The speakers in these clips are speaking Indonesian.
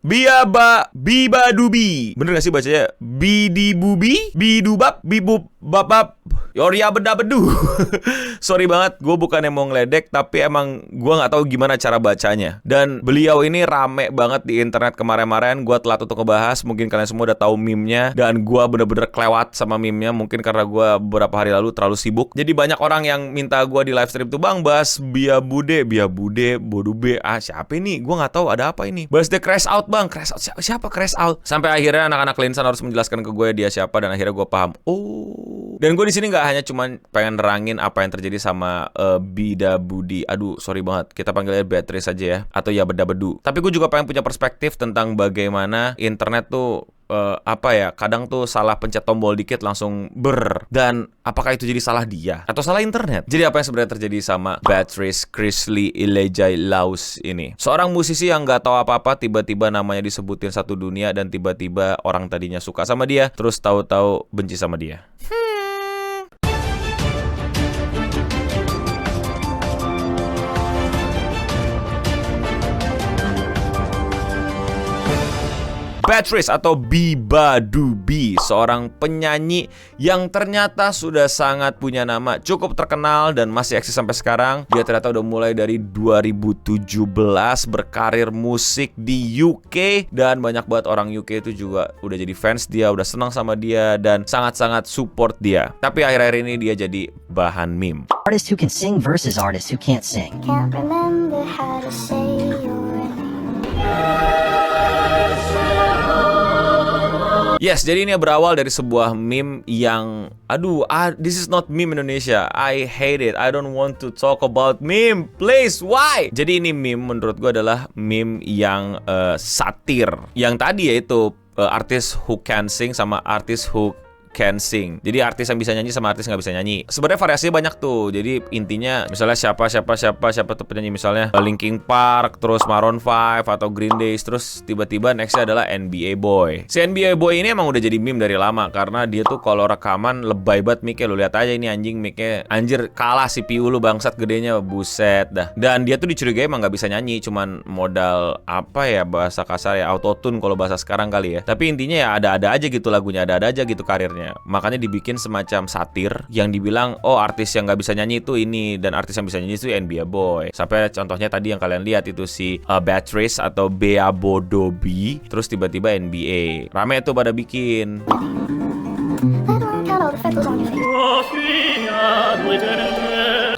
Biba dubi. Bener gak sih bacanya? Bidi bubi, bidubab, bibub babab. Yoria beda bedu. Sorry banget, gue bukan yang mau ngeledek, tapi emang gue nggak tahu gimana cara bacanya. Dan beliau ini rame banget di internet kemarin-kemarin. Gue telat untuk ngebahas, mungkin kalian semua udah tahu meme-nya. Dan gue bener-bener kelewat sama meme-nya, mungkin karena gue beberapa hari lalu terlalu sibuk. Jadi banyak orang yang minta gue di live stream tuh, bang bahas Biabude, Bodube. Siapa ini? Gue nggak tahu ada apa ini. Bahas The Crash Out bang, Crash Out siapa Crash Out? Sampai akhirnya anak-anak Linsan harus menjelaskan ke gue dia siapa, dan akhirnya gue paham. Oh. Dan gue di sini nggak hanya cuman pengen nerangin apa yang terjadi sama Bida Budi. Aduh, sorry banget. Kita panggilnya Beatrice aja ya, atau ya beda bedu. Tapi gue juga pengen punya perspektif tentang bagaimana internet tuh kadang tuh salah pencet tombol dikit langsung dan apakah itu jadi salah dia atau salah internet? Jadi apa yang sebenarnya terjadi sama Beatrice Chrisley Ilejai Laus ini? Seorang musisi yang nggak tahu apa-apa, tiba-tiba namanya disebutin satu dunia, dan tiba-tiba orang tadinya suka sama dia terus tahu-tahu benci sama dia. Beatrice atau Biba Dubi, seorang penyanyi yang ternyata sudah sangat punya nama, cukup terkenal dan masih eksis sampai sekarang. Dia ternyata udah mulai dari 2017 berkarir musik di UK, dan banyak banget orang UK itu juga udah jadi fans dia, udah senang sama dia dan sangat-sangat support dia. Tapi akhir-akhir ini dia jadi bahan meme. Artist who can sing versus artist who can't sing. Can't remember how to say your name. Yes, jadi ini berawal dari sebuah meme yang this is not meme Indonesia. I hate it. I don't want to talk about meme. Please, why? Jadi ini meme menurut gue adalah meme yang satir. Yang tadi yaitu artis who can sing sama artis who can sing. Jadi artis yang bisa nyanyi sama artis nggak bisa nyanyi. Sebenarnya variasinya banyak tuh. Jadi intinya misalnya siapa tuh penyanyi, misalnya Linkin Park, terus Maroon 5 atau Green Day, terus tiba-tiba nextnya adalah NBA Boy. Si NBA Boy ini emang udah jadi meme dari lama karena dia tuh kalau rekaman lebay banget mic-nya. Lu lihat aja ini anjing mic-nya, anjir kalah CPU lu bangsat gedenya, buset dah. Dan dia tuh dicurigai emang nggak bisa nyanyi, cuman modal bahasa kasar ya, autotune kalau bahasa sekarang kali ya. Tapi intinya ya ada-ada aja gitu lagunya, ada-ada aja gitu karirnya. Makanya dibikin semacam satir yang dibilang artis yang nggak bisa nyanyi itu ini, dan artis yang bisa nyanyi itu NBA Boy. Sampai contohnya tadi yang kalian lihat itu si Beatrice atau Bea Bodobi, terus tiba-tiba NBA. Rame tuh pada bikin.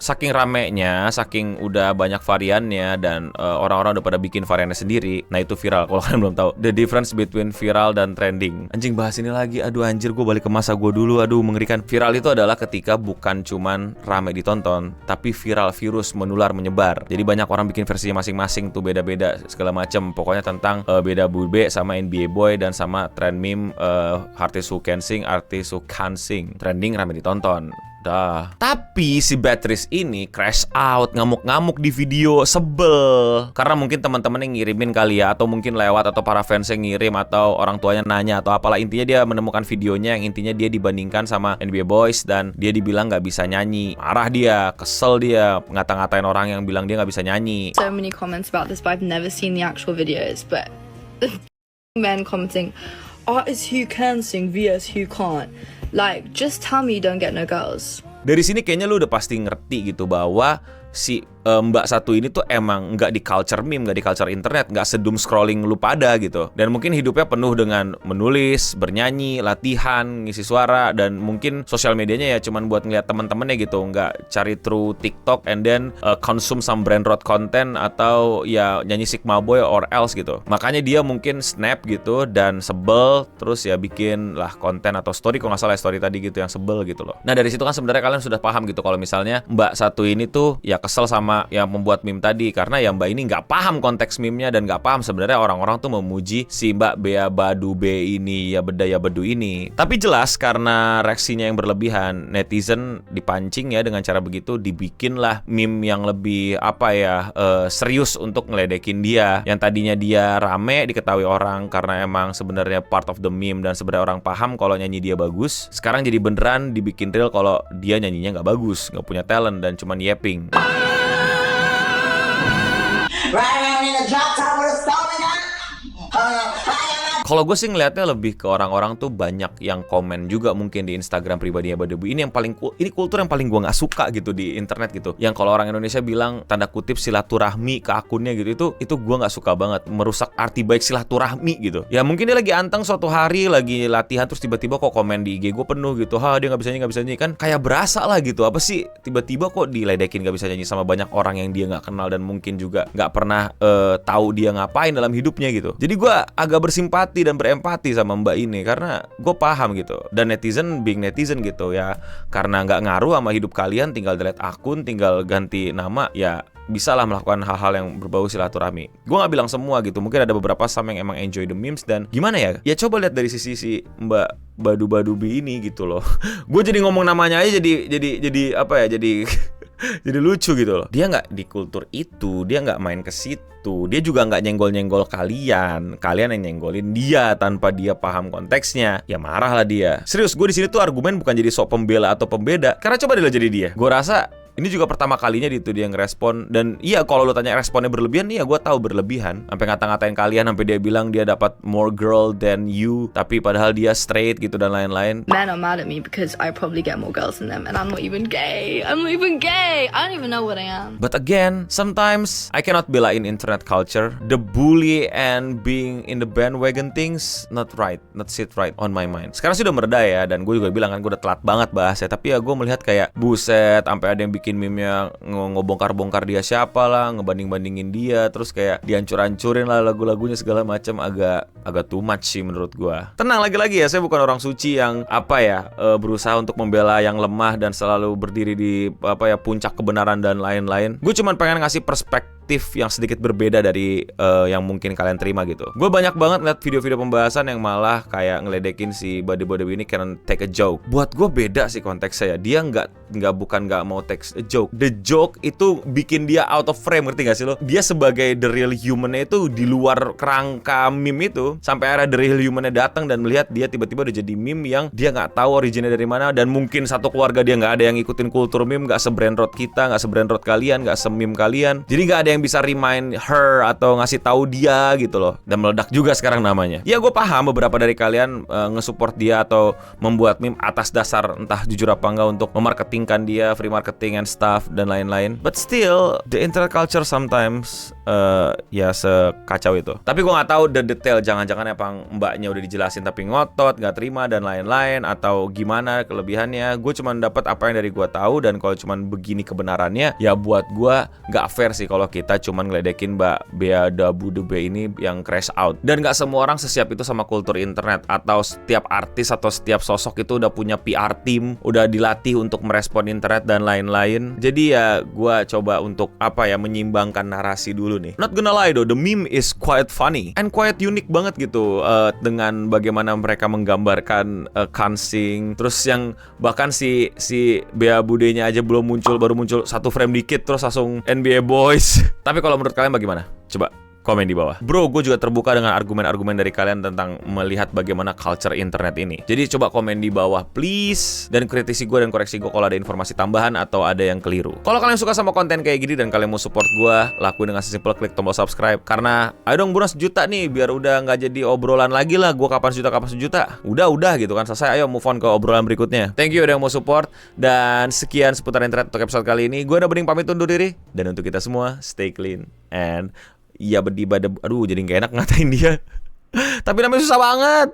Saking ramenya, saking udah banyak variannya, dan orang-orang udah pada bikin variannya sendiri. Nah itu viral, kalau kalian belum tahu. The difference between viral dan trending. Anjing bahas ini lagi, aduh anjir gue balik ke masa gue dulu, aduh mengerikan. Viral itu adalah ketika bukan cuman rame ditonton, tapi viral, virus menular menyebar. Jadi banyak orang bikin versinya masing-masing tuh, beda-beda segala macem. Pokoknya tentang Beda Bube sama NBA Boy dan sama trend meme artis who can sing, artis who can't sing. Trending rame ditonton. Dah. Tapi si Beatrice ini crash out, ngamuk-ngamuk di video, sebel. Karena mungkin teman-teman yang ngirimin kali ya, atau mungkin lewat, atau para fans yang ngirim, atau orang tuanya nanya, atau apalah. Intinya dia menemukan videonya yang intinya dia dibandingkan sama NBA Boys, dan dia dibilang nggak bisa nyanyi. Marah dia, kesel dia, ngata-ngatain orang yang bilang dia nggak bisa nyanyi. So many comments about this, but I've never seen the actual videos. But men commenting, artists who can sing vs who can't. Like, just tell me you don't get no girls. Dari sini kayaknya lu udah pasti ngerti gitu bahwa si Mbak satu ini tuh emang nggak di culture meme, nggak di culture internet, nggak sedum scrolling lu pada gitu. Dan mungkin hidupnya penuh dengan menulis, bernyanyi, latihan, ngisi suara, dan mungkin sosial medianya ya cuman buat ngeliat temen-temennya gitu, nggak cari through TikTok and then consume some brand road content, atau ya nyanyi Sigma Boy or else gitu. Makanya dia mungkin snap gitu dan sebel, terus ya bikin lah konten atau story, kalau nggak salah story tadi gitu yang sebel gitu loh. Nah dari situ kan sebenarnya kalian sudah paham gitu kalau misalnya Mbak satu ini tuh ya kesel sama yang membuat meme tadi, karena ya Mbak ini nggak paham konteks meme-nya, dan nggak paham sebenarnya orang-orang tuh memuji si Mbak Bea Badu B ini, ya bedu ini. Tapi jelas karena reaksinya yang berlebihan, netizen dipancing ya dengan cara begitu, dibikinlah meme yang lebih serius untuk ngeledekin dia. Yang tadinya dia rame diketahui orang karena emang sebenarnya part of the meme, dan sebenarnya orang paham kalau nyanyi dia bagus. Sekarang jadi beneran dibikin real kalau dia nyanyinya nggak bagus, nggak punya talent, dan cuman yapping. Right around in the drop top with a storming out. Kalau gue sih ngelihatnya lebih ke orang-orang tuh banyak yang komen juga mungkin di Instagram pribadinya Badebu. Ini yang paling ini kultur yang paling gue nggak suka gitu di internet gitu. Yang kalau orang Indonesia bilang tanda kutip silaturahmi ke akunnya gitu, itu gue nggak suka banget, merusak arti baik silaturahmi gitu. Ya mungkin dia lagi anteng suatu hari lagi latihan terus tiba-tiba kok komen di IG gue penuh gitu, dia nggak bisa nyanyi kan kayak berasa lah gitu. Apa sih tiba-tiba kok diledekin nggak bisa nyanyi sama banyak orang yang dia nggak kenal dan mungkin juga nggak pernah tahu dia ngapain dalam hidupnya gitu. Jadi gue agak bersimpati dan berempati sama mbak ini karena gue paham gitu. Dan netizen being netizen gitu ya, karena nggak ngaruh sama hidup kalian, tinggal delete akun, tinggal ganti nama, ya bisa lah melakukan hal-hal yang berbau silaturahmi. Gue nggak bilang semua gitu, mungkin ada beberapa yang emang enjoy the memes dan gimana ya? Ya coba lihat dari sisi si Mbak Badu-Badubi ini gitu loh. Gue jadi ngomong namanya aja jadi apa ya? Jadi jadi lucu gitu loh. Dia nggak di kultur itu, dia nggak main ke situ, dia juga nggak nyenggol-nyenggol kalian yang nyenggolin dia tanpa dia paham konteksnya. Ya marah lah dia. Serius, gue di sini tuh argumen bukan jadi sok pembela atau pembeda. Karena coba deh lo jadi dia. Gue rasa ini juga pertama kalinya gitu dia ngerespon. Dan iya kalau lo tanya responnya berlebihan, iya gue tahu berlebihan. Sampai ngata-ngatain kalian, sampai dia bilang dia dapat more girl than you, tapi padahal dia straight gitu dan lain-lain. Men are mad at me because I probably get more girls than them, and I'm not even gay. I don't even know what I am. But again, sometimes I cannot belain internet culture. The bully and being in the bandwagon things not sit right on my mind. Sekarang sih udah mereda ya, dan gue juga bilang kan gue udah telat banget bahasnya. Tapi ya gue melihat kayak buset, sampai ada yang bikin meme-nya ngebongkar-bongkar dia siapa lah, ngebanding-bandingin dia, terus kayak dihancur-hancurin lah lagu-lagunya segala macam. Agak too much sih menurut gua. Tenang, lagi-lagi ya, saya bukan orang suci yang berusaha untuk membela yang lemah dan selalu berdiri di puncak kebenaran dan lain-lain. Gue cuma pengen ngasih perspektif yang sedikit berbeda dari yang mungkin kalian terima gitu. Gue banyak banget ngeliat video-video pembahasan yang malah kayak ngeledekin si Bade-Bade ini can take a joke. Buat gue beda sih konteksnya ya. Dia bukan nggak mau take a joke. The joke itu bikin dia out of frame, ngerti gak sih lo? Dia sebagai the real human-nya itu di luar kerangka meme itu. Sampai akhirnya the real human-nya datang dan melihat dia tiba-tiba udah jadi meme yang dia nggak tahu originnya dari mana, dan mungkin satu keluarga dia nggak ada yang ngikutin kultur meme, nggak sebrandrot kita, nggak sebrandrot kalian, nggak sememe kalian. Jadi nggak ada yang bisa remind her atau ngasih tahu dia gitu loh. Dan meledak juga sekarang namanya. Ya gue paham beberapa dari kalian nge-support dia atau membuat meme atas dasar entah jujur apa enggak untuk memarketingkan dia, free marketing and stuff dan lain-lain. But still, the internet culture sometimes ya sekacau itu. Tapi gue nggak tahu the detail. Jangan-jangan emang mbaknya udah dijelasin tapi ngotot, nggak terima dan lain-lain, atau gimana kelebihannya. Gue cuma dapat apa yang dari gue tahu, dan kalau cuma begini kebenarannya, ya buat gue nggak fair sih kalau kita cuma ngeledekin Mbak Bea Dabu Debe ini yang crash out. Dan nggak semua orang sesiap itu sama kultur internet, atau setiap artis atau setiap sosok itu udah punya PR team, udah dilatih untuk merespon internet dan lain-lain. Jadi ya gue coba untuk menyimbangkan narasi dulu nih. Not gonna lie though, the meme is quite funny and quite unique banget gitu, dengan bagaimana mereka menggambarkan Kansing. Terus yang bahkan si Bea Budenya aja baru muncul satu frame dikit terus langsung NBA Boys. Tapi kalau menurut kalian bagaimana? Coba komen di bawah. Bro, gue juga terbuka dengan argumen-argumen dari kalian tentang melihat bagaimana culture internet ini. Jadi coba komen di bawah please, dan kritisi gue dan koreksi gue kalau ada informasi tambahan atau ada yang keliru. Kalau kalian suka sama konten kayak gini dan kalian mau support gue, lakuin dengan sesimpel klik tombol subscribe. Karena ayo dong bonus sejuta nih, biar udah nggak jadi obrolan lagi lah gue kapan sejuta. Udah gitu kan selesai. Ayo move on ke obrolan berikutnya. Thank you udah mau support, dan sekian seputar internet untuk episode kali ini. Gue udah Bening pamit undur diri, dan untuk kita semua stay clean and iya jadi gak enak ngatain dia. Tapi namanya susah banget.